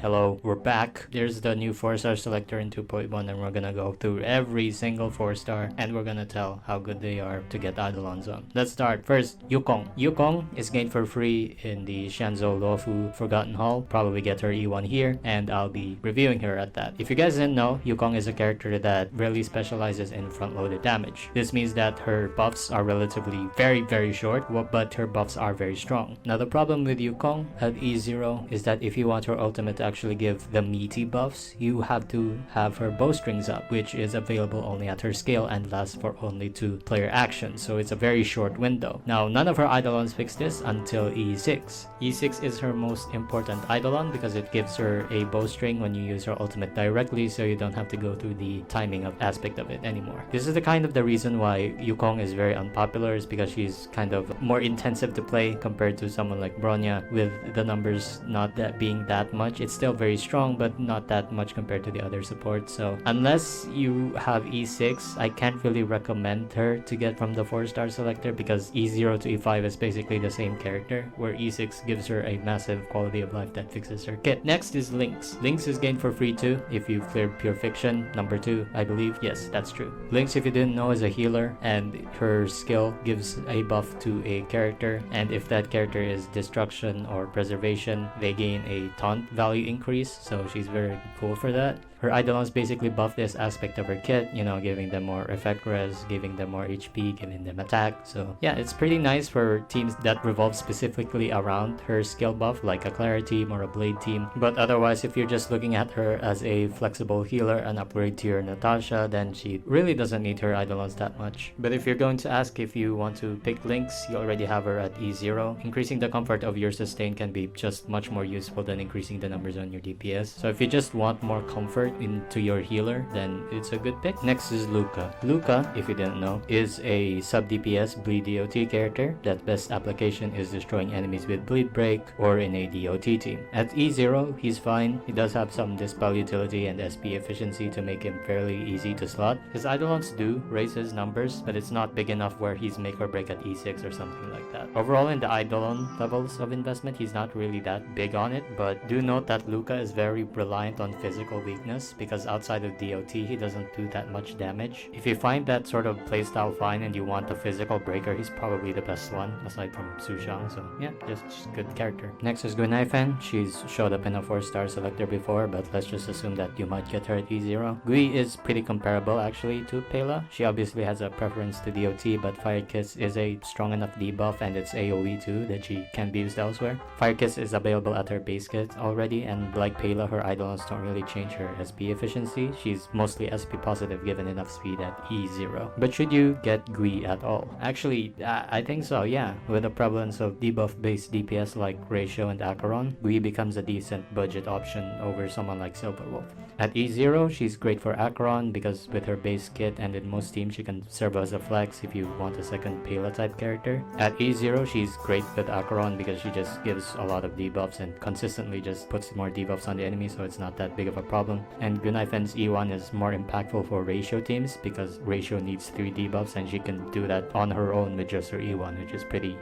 Hello, we're back. There's the new 4-star selector in 2.1 and we're gonna go through every single 4-star and we're gonna tell how good they are to get Eidolons on. Let's start. First, Yukong. Yukong is gained for free in the Shanzhou Luofu Forgotten Hall. Probably get her E1 here and I'll be reviewing her at that. If you guys didn't know, Yukong is a character that really specializes in front-loaded damage. This means that her buffs are relatively very short, but her buffs are very strong. Now the problem with Yukong at E0 is that if you want her ultimate to actually give the meaty buffs, you have to have her bowstrings up, which is available only at her scale and lasts for only 2 player actions, so it's a very short window. Now none of her Eidolons fix this until E6. E6 is her most important Eidolon because it gives her a bowstring when you use her ultimate directly, so you don't have to go through the timing of aspect of it anymore. This is the reason why Yukong is very unpopular, is because she's kind of more intensive to play compared to someone like Bronya, with the numbers not that being that much. It's still very strong but not that much compared to the other supports, so unless you have E6, I can't really recommend her to get from the 4-star selector, because E0 to E5 is basically the same character, where E6 gives her a massive quality of life that fixes her kit. Next is Lynx. Lynx is gained for free too if you've cleared Pure Fiction number 2, I believe. Yes, that's true. Lynx, if you didn't know, is a healer and her skill gives a buff to a character, and if that character is destruction or preservation, they gain a taunt value increase, so she's very cool for that. Her Eidolons basically buff this aspect of her kit, you know, giving them more effect res, giving them more HP, giving them attack. So yeah, it's pretty nice for teams that revolve specifically around her skill buff, like a Clara team or a Blade team. But otherwise, if you're just looking at her as a flexible healer and upgrade to your Natasha, then she really doesn't need her Eidolons that much. But if you're going to ask if you want to pick Lynx, you already have her at E0. Increasing the comfort of your sustain can be just much more useful than increasing the numbers on your DPS. So if you just want more comfort into your healer, then it's a good pick. Next is Luka. Luka, if you didn't know, is a sub DPS bleed DOT character that best application is destroying enemies with bleed break or in a DOT team. At E0, he's fine. He does have some dispel utility and SP efficiency to make him fairly easy to slot. His Eidolons do raise his numbers, but it's not big enough where he's make or break at E6 or something like that. Overall, in the Eidolon levels of investment, he's not really that big on it, but do note that Luka is very reliant on physical weakness, because outside of DOT he doesn't do that much damage. If you find that sort of playstyle fine and you want a physical breaker, he's probably the best one aside from Sushang, so yeah, just good character. Next is Guinaifen. She's showed up in a 4-star selector before, but let's just assume that you might get her at E0. Gui is pretty comparable actually to Pela. She obviously has a preference to DOT, but Fire Kiss is a strong enough debuff and it's AoE too that she can be used elsewhere. Fire Kiss is available at her base kit already, and like Pela, her Eidolons don't really change her SP efficiency. She's mostly SP positive given enough speed at E0. But should you get Gui at all? Actually, I think so, yeah. With the prevalence of debuff based DPS like Ratio and Acheron, Gui becomes a decent budget option over someone like Silverwolf. At E0, she's great for Acheron because with her base kit and in most teams she can serve as a flex if you want a second Pela type character. At E0, she's great with Acheron because she just gives a lot of debuffs and consistently just puts more debuffs on the enemy, so it's not that big of a problem. And Guinaifen's E1 is more impactful for Ratio teams because Ratio needs 3 debuffs and she can do that on her own with just her E1, which is pretty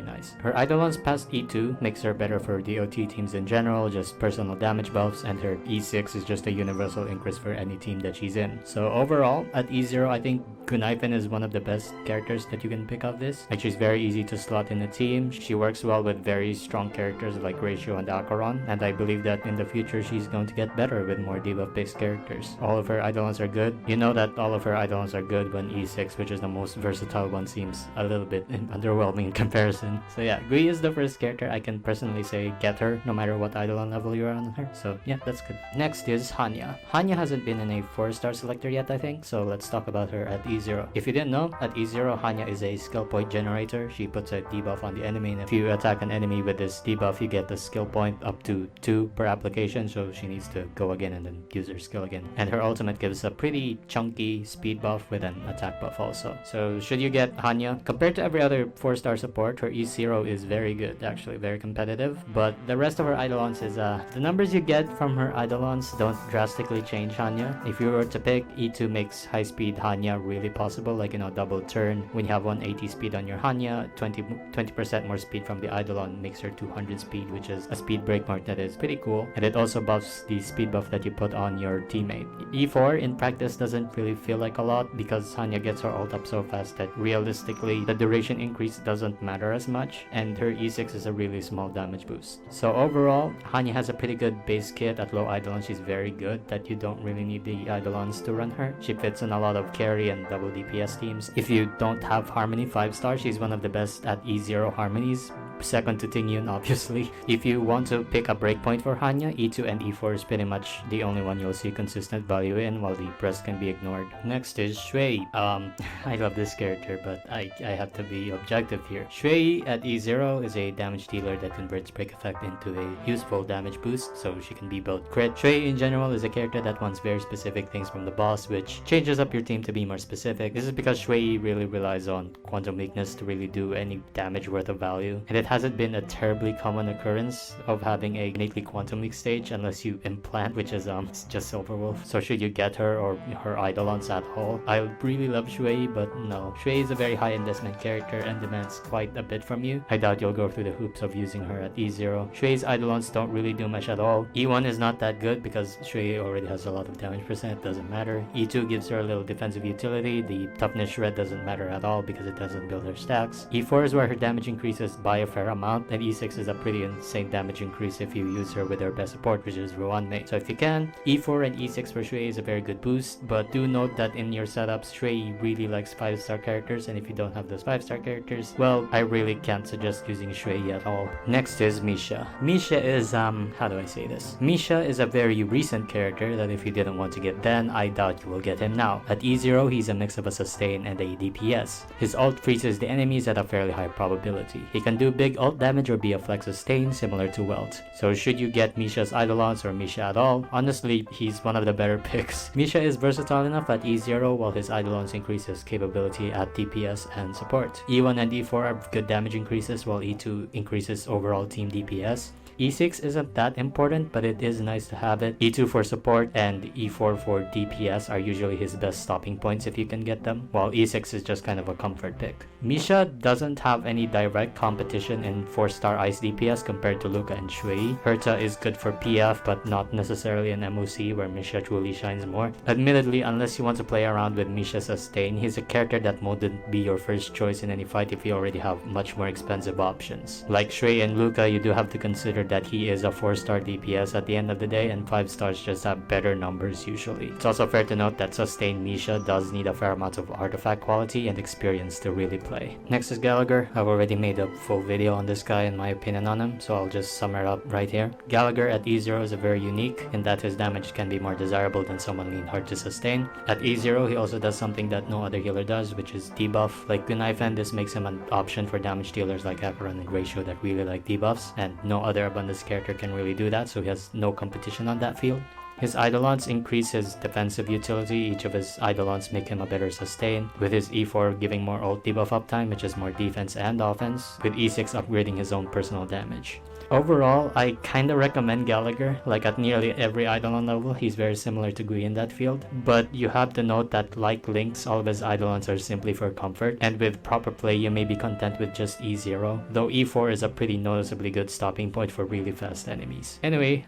nice. Her Eidolons past E2 makes her better for DOT teams in general, just personal damage buffs, and her E6 is just a universal increase for any team that she's in. So overall, at E0, I think Guinaifen is one of the best characters that you can pick up this. Like, she's very easy to slot in a team. She works well with very strong characters like Ratio and Acheron, and I believe that in the future she's going to get better with more debuff based characters. All of her Eidolons are good. You know that all of her Eidolons are good when E6, which is the most versatile one, seems a little bit underwhelming in comparison. So yeah, Gui is the first character I can personally say get her no matter what Eidolon level you're on her. So yeah, that's good. Next is Hanya. Hanya hasn't been in a 4-star selector yet, I think, so let's talk about her at E0. If you didn't know, at E0, Hanya is a skill point generator. She puts a debuff on the enemy, and if you attack an enemy with this debuff, you get the skill point up to 2 per application, so she needs to go again and then use her skill again. And her ultimate gives a pretty chunky speed buff with an attack buff also. So should you get Hanya, compared to every other 4-star support, her E0 is very good, actually very competitive. But the rest of her Eidolons is the numbers you get from her Eidolons don't drastically change Hanya. If you were to pick, E2 makes high speed Hanya really possible, like, you know, double turn. When you have 180 speed on your Hanya, 20% more speed from the Eidolon makes her 200 speed, which is a speed break mark that is pretty cool. And it also buffs the speed buff that you put on your teammate. E4 in practice doesn't really feel like a lot because Hanya gets her ult up so fast that realistically the duration increase doesn't matter as much, and her E6 is a really small damage boost. So overall, Hanya has a pretty good base kit. At low Eidolon, she's very good that you don't really need the Eidolons to run her. She fits in a lot of carry and double DPS teams. If you don't have Harmony 5-star, she's one of the best at E0 Harmonies, second to Tingyun obviously. If you want to pick a breakpoint for Hanya, E2 and E4 is pretty much the only one you'll see consistent value in, while the rest can be ignored. Next is Xueyi. I love this character, but I have to be objective here. Xueyi at E0 is a damage dealer that converts break effect into a useful damage boost, so she can be both crit. Xueyi in general is a character that wants very specific things from the boss, which changes up your team to be more specific. This is because Xueyi really relies on quantum weakness to really do any damage worth of value, and it hasn't been a terribly common occurrence of having a innately quantum weak stage unless you implant, which is just Silverwolf. So should you get her or her Eidolons at all? I really love Xueyi, but no. Xueyi is a very high investment character and demands quite a bit from you. I doubt you'll go through the hoops of using her at E0. Xueyi's Eidolons don't really do much at all. E1 is not that good because Xueyi already has a lot of damage percent, doesn't matter. E2 gives her a little defensive utility. The toughness shred doesn't matter at all because it doesn't build her stacks. E4 is where her damage increases by a fair amount, and E6 is a pretty insane damage increase if you use her with her best support, which is Ruanmei. So if you can, E4 and E6 for Xueyi is a very good boost, but do note that in your setups, Xueyi really likes 5-star characters, and if you don't have those 5-star characters, well, I really can't suggest using Xueyi at all. Next is Misha. Misha is, how do I say this? Misha is a very recent character that if you didn't want to get then, I doubt you will get him now. At E0, he's a mix of a sustain and a DPS. His ult freezes the enemies at a fairly high probability. He can do big ult damage or be a flex sustain similar to Welt. So should you get Misha's Eidolons or Misha at all, honestly, he's one of the better picks. Misha is versatile enough at E0 while his Eidolons increase his capability at DPS and support. E1 and E4 are good damage increases while E2 increases overall team DPS. E6 isn't that important, but it is nice to have it. E2 for support and E4 for DPS are usually his best stopping points if you can get them, while E6 is just kind of a comfort pick. Misha doesn't have any direct competition in 4-star ice DPS compared to Luka and Xueyi. Herta is good for PF, but not necessarily an MOC where Misha truly shines more. Admittedly, unless you want to play around with Misha sustain, he's a character that wouldn't be your first choice in any fight if you already have much more expensive options. Like Xueyi and Luka, you do have to consider that he is a 4-star DPS at the end of the day, and 5 stars just have better numbers usually. It's also fair to note that sustained Misha does need a fair amount of artifact quality and experience to really play. Next is Gallagher. I've already made a full video on this guy and my opinion on him, so I'll just sum it up right here. Gallagher at E0 is a very unique in that his damage can be more desirable than someone lean hard to sustain. At E0, he also does something that no other healer does, which is debuff. Like Guinaifen, this makes him an option for damage dealers like Acheron and Ratio that really like debuffs, and no other Abundance character can really do that, so he has no competition on that field. His Eidolons increase his defensive utility. Each of his Eidolons make him a better sustain, with his E4 giving more ult debuff uptime, which is more defense and offense, with E6 upgrading his own personal damage. Overall, I kinda recommend Gallagher. Like at nearly every Eidolon level, he's very similar to Gui in that field. But you have to note that like Lynx, all of his Eidolons are simply for comfort, and with proper play you may be content with just E0, though E4 is a pretty noticeably good stopping point for really fast enemies. Anyway,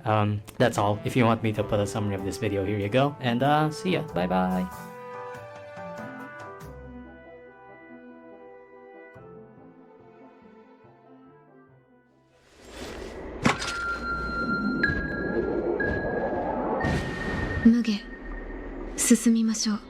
that's all. If you want me to put a summary of this video, here you go, and see ya, bye bye!無下進みましょう。